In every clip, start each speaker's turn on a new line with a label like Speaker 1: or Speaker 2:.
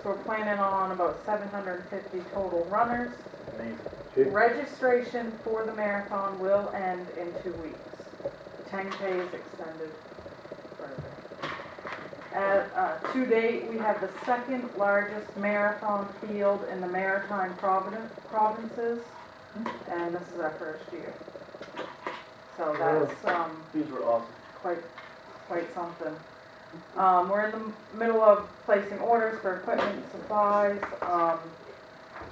Speaker 1: we're planning on about 750 total runners.
Speaker 2: Amazing.
Speaker 1: Registration for the marathon will end in 2 weeks. The 10K is extended further. To date, we have the second largest marathon field in the maritime provinces, and this is our first year. So that's
Speaker 3: These were awesome.
Speaker 1: quite something. We're in the middle of placing orders for equipment and supplies.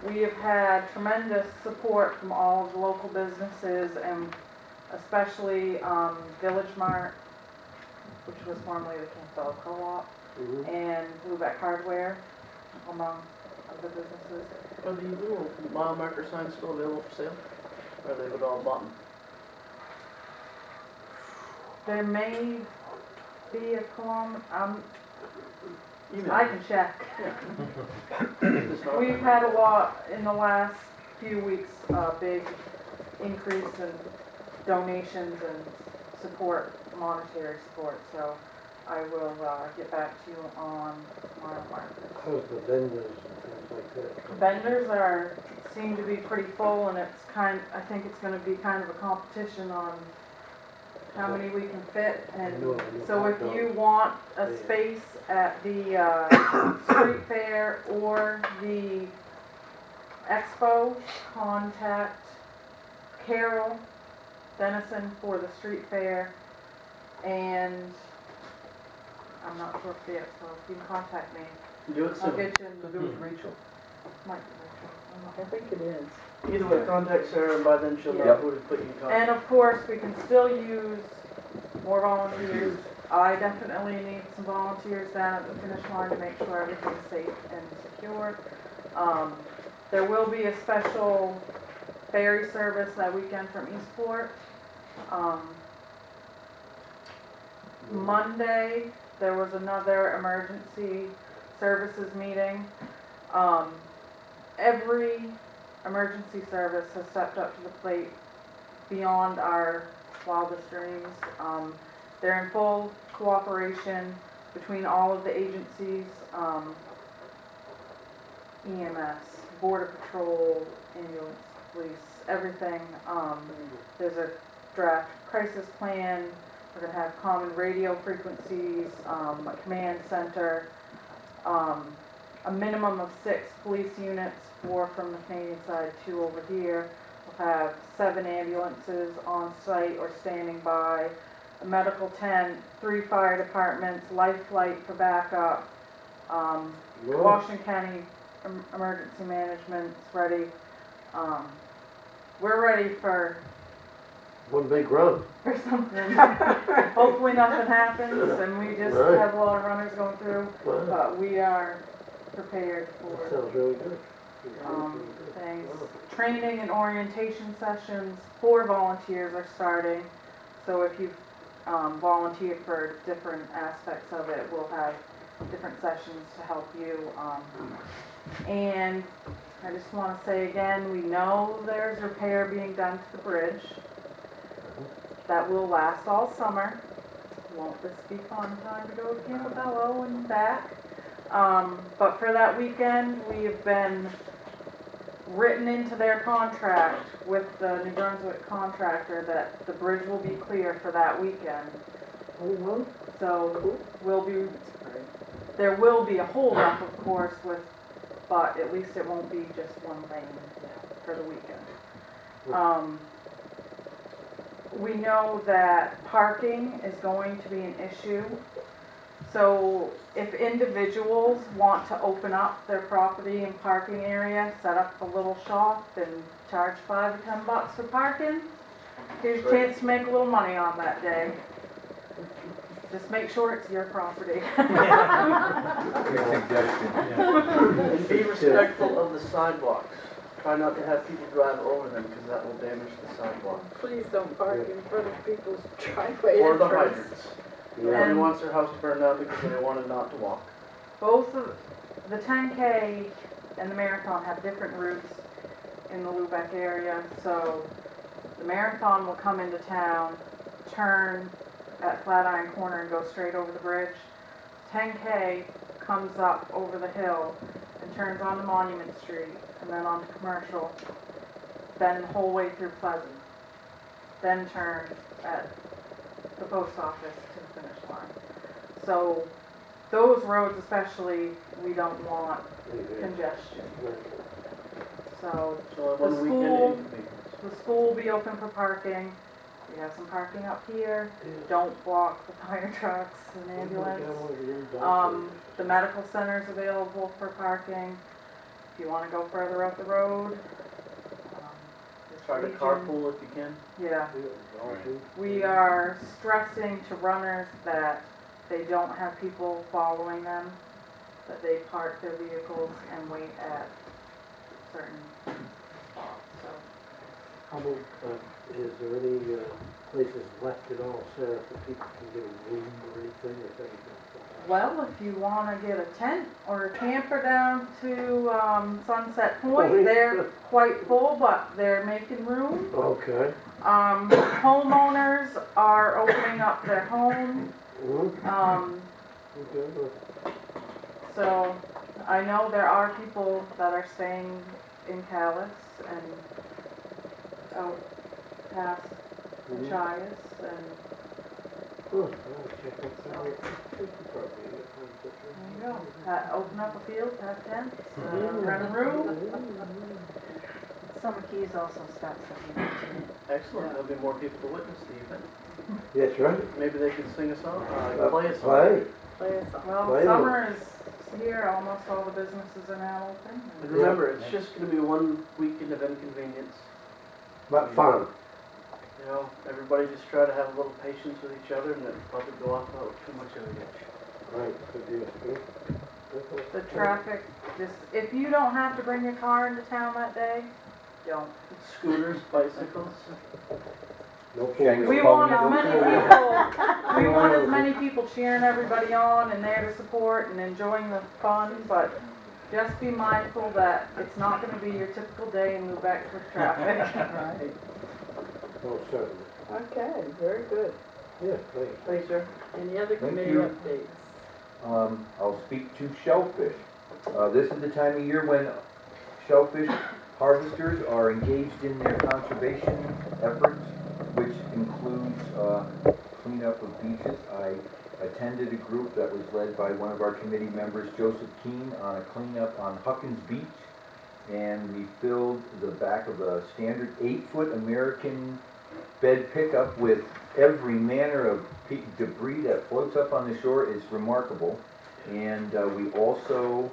Speaker 1: We have had tremendous support from all of the local businesses, and especially Village Mart, which was formerly the Campbell Co-op, and Lubec Hardware, among other businesses.
Speaker 3: Are the little mile marker signs still available for sale? Or are they all bought?
Speaker 1: There may be a I can check. We've had a lot in the last few weeks, big increase in donations and support, monetary support, so I will get back to you on mile markers.
Speaker 2: How's the vendors and things like that?
Speaker 1: Vendors seem to be pretty full, and I think it's gonna be kind of a competition on how many we can fit, and so if you want a space at the street fair or the expo, contact Carol Dennison for the street fair, and I'm not sure if the expo, you can contact me.
Speaker 3: Do it
Speaker 1: I'll
Speaker 3: soon.
Speaker 1: get you
Speaker 3: Because it was Rachel.
Speaker 1: Might be Rachel.
Speaker 4: I think it is.
Speaker 3: Either way, contact Sarah, and by then she'll know
Speaker 1: Yep.
Speaker 3: who to put you in
Speaker 1: And
Speaker 3: contact.
Speaker 1: of course, we can still use more volunteers. I definitely need some volunteers down at the finish line to make sure everything's safe and secure. There will be a special ferry service that weekend from Eastport. Monday, there was another emergency services meeting. Every emergency service has stepped up to the plate beyond our wildest dreams. They're in full cooperation between all of the agencies, EMS, Border Patrol, ambulance, police, everything. There's a draft crisis plan. We're going to have common radio frequencies, a command center, a minimum of 6 police units, 4 from the Canadian side, 2 over here. We'll have 7 ambulances on site or standing by, a medical tent, 3 fire departments, life flight for backup, Washington County Emergency Management's ready. We're ready for
Speaker 2: One big run.
Speaker 1: something. Hopefully nothing happens and we just
Speaker 2: Right.
Speaker 1: have a lot of runners going through,
Speaker 2: Wow,
Speaker 1: but we are prepared
Speaker 2: that
Speaker 1: for
Speaker 2: sounds really good.
Speaker 1: things.
Speaker 2: Wow.
Speaker 1: Training and orientation sessions for volunteers are starting, so if you've volunteered for different aspects of it, we'll have different sessions to help you. And I just want to say again, we know there's repair being done to the bridge. That will last all summer. Won't this be fun time to go to Campobello and back? But for that weekend, we have been written into their contract with the New Brunswick contractor that the bridge will be clear for that weekend. So there will be a holdup, of course, but at least it won't be just one lane for the weekend. We know that parking is going to be an issue. So if individuals want to open up their property and parking area, set up a little shop and charge $5 or $10 for parking, here's a chance to make a little money on that day. Just make sure it's your property.
Speaker 3: And be respectful of the sidewalks. Try not to have people drive over them because that will damage the sidewalk.
Speaker 4: Please don't park in front of people's driveway
Speaker 3: Or the
Speaker 4: entrance.
Speaker 3: hydrants. Nobody wants their house to burn down because they wanted not to walk.
Speaker 1: Both of the 10K and the marathon have different routes in the Lubec area. So the marathon will come into town, turn at Flatiron Corner and go straight over the bridge. 10K comes up over the hill turns onto Monument Street, and then onto Commercial, then the whole way through Pleasant, then turns at the post office to the finish line. So those roads especially, we don't want congestion. So
Speaker 3: So on one
Speaker 1: The
Speaker 3: weekend
Speaker 1: school-
Speaker 3: inconvenience.
Speaker 1: the school will be open for parking. We have some parking up here. Don't block the fire trucks and ambulance. The medical center's available for parking. If you wanna go further up the road. this
Speaker 3: Try to
Speaker 1: Legion-
Speaker 3: carpool if you can.
Speaker 1: Yeah, we are stressing to runners that they don't have people following them, that they park their vehicles and wait at certain spots, so.
Speaker 2: How about, is there any places left at all, Sarah, for people can get a room or anything, if anything?
Speaker 1: Well, if you wanna get a tent or a camper down to, Sunset Point, they're quite full, but they're making room.
Speaker 2: Okay.
Speaker 1: Homeowners are opening up their homes,
Speaker 2: Okay,
Speaker 1: so I know there are people that are staying in Callis and out past Machias and
Speaker 2: I'll check that out. Probably get one picture.
Speaker 1: there you go. Open up a field, have tents, rent a room.
Speaker 4: Summer Keys also starts something too.
Speaker 3: Excellent, there'll be more people to witness the event.
Speaker 2: That's right.
Speaker 3: Maybe they can sing a song, play a song.
Speaker 2: Play.
Speaker 4: Play a song.
Speaker 1: Well,
Speaker 2: Play
Speaker 1: summer is here, almost all the businesses are now open.
Speaker 3: And remember, it's just gonna be 1 weekend of inconvenience.
Speaker 2: But fun.
Speaker 3: You know, everybody just try to have a little patience with each other and then probably go off without too much of a itch.
Speaker 2: Right, good deal. Good.
Speaker 1: The traffic, just, if you don't have to bring your car into town that day, don't.
Speaker 3: Scooters, bicycles.
Speaker 2: No
Speaker 5: Shanks.
Speaker 1: We want as many people, we want as many people cheering everybody on and there to support and enjoying the fun, but just be mindful that it's not gonna be your typical day in Lubec with traffic.
Speaker 4: Right.
Speaker 2: Oh, certainly.
Speaker 4: Okay, very good.
Speaker 2: Yeah, thanks.
Speaker 3: Thanks, sir.
Speaker 4: Any other
Speaker 5: Thank
Speaker 4: committee
Speaker 5: you.
Speaker 4: updates?
Speaker 5: I'll speak to shellfish. This is the time of year when shellfish harvesters are engaged in their conservation efforts, which includes cleanup of beaches. I attended a group that was led by one of our committee members, Joseph Keene, on a cleanup on Huckins Beach. And we filled the back of a standard 8-foot American bed pickup with every manner of debris that floats up on the shore. Is remarkable. And we also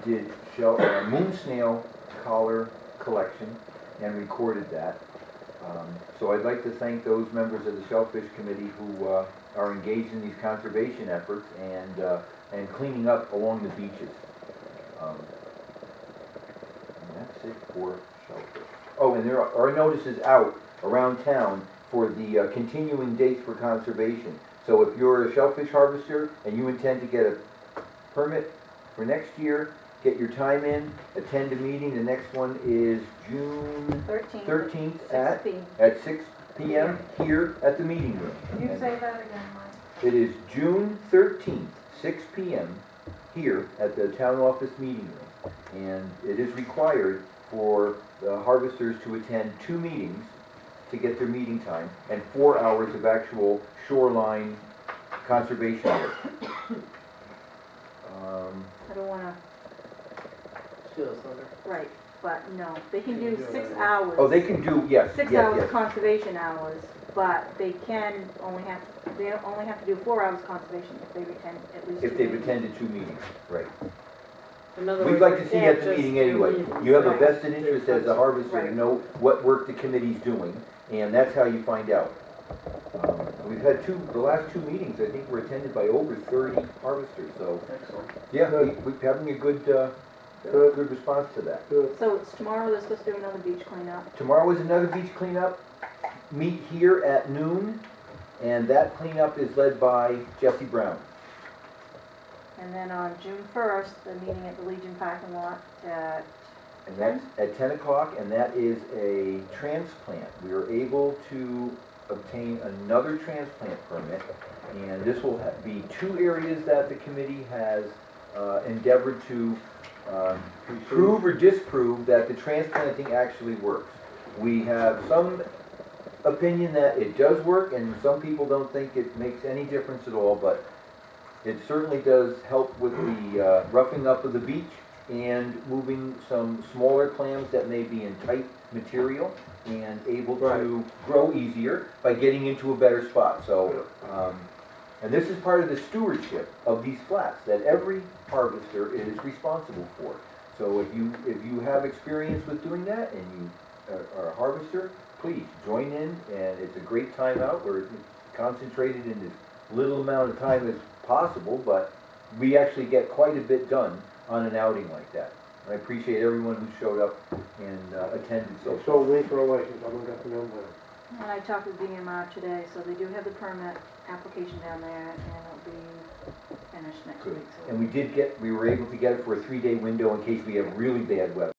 Speaker 5: did moon snail collar collection and recorded that. So I'd like to thank those members of the Shellfish Committee who are engaged in these conservation efforts and cleaning up along the beaches. And that's it for shellfish. Oh, and there are notices out around town for the continuing dates for conservation. So if you're a shellfish harvester and you intend to get a permit for next year, get your time in, attend a meeting. The next one is June 13th at 6 p.m. here at the meeting room.
Speaker 1: Can you
Speaker 5: And
Speaker 1: say that again, Mike?
Speaker 5: it is June 13th, 6 p.m. here at the town office meeting room. And it is required for the harvesters to attend 2 meetings to get their meeting time and 4 hours of actual shoreline conservation work.
Speaker 6: I don't wanna,
Speaker 3: Steal his thunder.
Speaker 6: right, but no, they can do
Speaker 2: Can you do
Speaker 6: 6
Speaker 2: it?
Speaker 6: hours.
Speaker 5: Oh, they can do, yes,
Speaker 6: 6
Speaker 5: yes,
Speaker 6: hours
Speaker 5: yes.
Speaker 6: conservation hours, but they only have to do 4 hours conservation if they've attended at least 2
Speaker 5: If they've
Speaker 6: meetings.
Speaker 5: attended 2 meetings, right.
Speaker 4: In other
Speaker 5: We'd
Speaker 4: words,
Speaker 5: like
Speaker 4: they
Speaker 5: to see you
Speaker 4: can't
Speaker 5: at the
Speaker 4: just
Speaker 5: meeting
Speaker 4: do
Speaker 5: anyway.
Speaker 4: meetings.
Speaker 5: You have a
Speaker 6: Right.
Speaker 5: vested interest as a harvester to
Speaker 6: Right.
Speaker 5: know what work the committee's doing, and that's how you find out. We've had the last 2 meetings, I think, were attended by over 30 harvesters, so,
Speaker 3: Excellent.
Speaker 5: yeah, we're having a good response to that.
Speaker 2: Good.
Speaker 6: So it's tomorrow they're supposed to do another beach cleanup.
Speaker 5: Tomorrow is another beach cleanup. Meet here at noon, and that cleanup is led by Jesse Brown.
Speaker 6: And then on June 1st, the meeting at the Legion parking lot at
Speaker 5: And that's at 10 o'clock, and that is a transplant. We are able to obtain another transplant permit, and this will be 2 areas that the committee has endeavored to prove or disprove that the transplanting actually works. We have some opinion that it does work, and some people don't think it makes any difference at all, but it certainly does help with the roughing up of the beach and moving some smaller clams that may be in tight material and able to grow easier by getting into a better spot. So, and this is part of the stewardship of these flats that every harvester is responsible for. So if you have experience with doing that and you are a harvester, please join in, and it's a great time out. We're concentrated in as little amount of time as possible, but we actually get quite a bit done on an outing like that. And I appreciate everyone who showed up and attended so
Speaker 2: So wait for a license, I haven't got the number.
Speaker 6: And I talked with DMR today, so they do have the permit application down there, and it'll be finished next
Speaker 5: Good.
Speaker 6: week. So
Speaker 5: And we were able to get it for a 3-day window in case we have really bad weather.